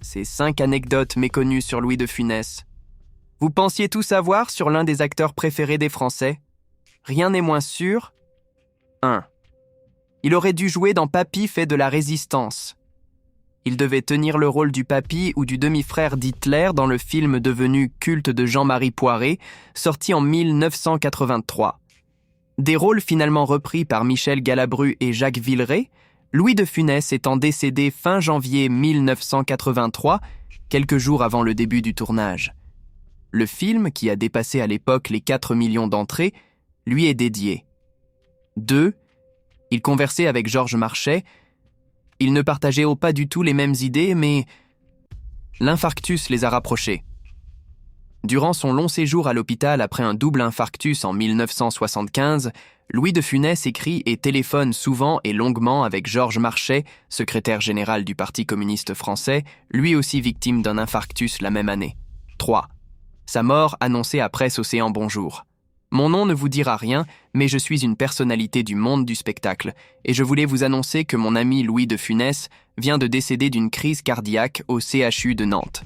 ces 5 anecdotes méconnues sur Louis de Funès. Vous pensiez tout savoir sur l'un des acteurs préférés des Français? Rien n'est moins sûr. 1. Il aurait dû jouer dans Papy fait de la Résistance. Il devait tenir le rôle du papy ou du demi-frère d'Hitler dans le film devenu culte de Jean-Marie Poiret, sorti en 1983. Des rôles finalement repris par Michel Galabru et Jacques Villeray, Louis de Funès étant décédé fin janvier 1983, quelques jours avant le début du tournage. Le film, qui a dépassé à l'époque les 4 millions d'entrées, lui est dédié. 2. Il conversait avec Georges Marchais. Ils ne partageaient pas du tout les mêmes idées, mais l'infarctus les a rapprochés. Durant son long séjour à l'hôpital après un double infarctus en 1975, Louis de Funès écrit et téléphone souvent et longuement avec Georges Marchais, secrétaire général du Parti communiste français, lui aussi victime d'un infarctus la même année. 3. Sa mort annoncée à Presse Océan Bonjour. Mon nom ne vous dira rien, mais je suis une personnalité du monde du spectacle, et je voulais vous annoncer que mon ami Louis de Funès vient de décéder d'une crise cardiaque au CHU de Nantes.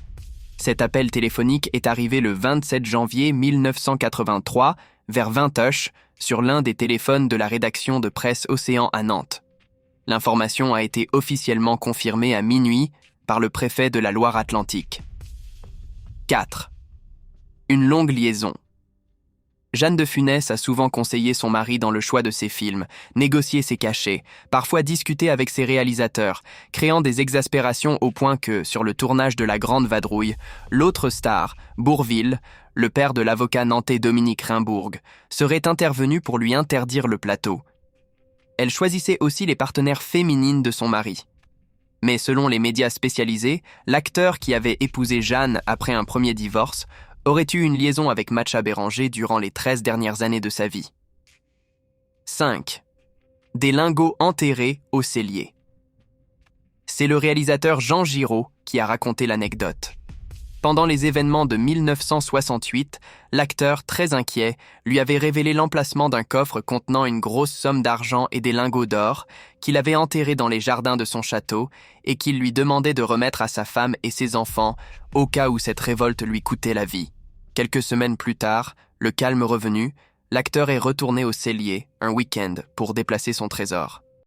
Cet appel téléphonique est arrivé le 27 janvier 1983, vers 20h, sur l'un des téléphones de la rédaction de Presse Océan à Nantes. L'information a été officiellement confirmée à minuit par le préfet de la Loire-Atlantique. 4. Une longue liaison. Jeanne de Funès a souvent conseillé son mari dans le choix de ses films, négocié ses cachets, parfois discuté avec ses réalisateurs, créant des exaspérations au point que, sur le tournage de La Grande Vadrouille, l'autre star, Bourvil, le père de l'avocat nantais Dominique Rimbourg, serait intervenu pour lui interdire le plateau. Elle choisissait aussi les partenaires féminines de son mari. Mais selon les médias spécialisés, l'acteur qui avait épousé Jeanne après un premier divorce aurait eu une liaison avec Macha Béranger durant les 13 dernières années de sa vie. 5. Des lingots enterrés au cellier. C'est le réalisateur Jean Giraud qui a raconté l'anecdote. Pendant les événements de 1968, l'acteur, très inquiet, lui avait révélé l'emplacement d'un coffre contenant une grosse somme d'argent et des lingots d'or qu'il avait enterrés dans les jardins de son château et qu'il lui demandait de remettre à sa femme et ses enfants au cas où cette révolte lui coûtait la vie. Quelques semaines plus tard, le calme revenu, l'acteur est retourné au cellier un week-end pour déplacer son trésor.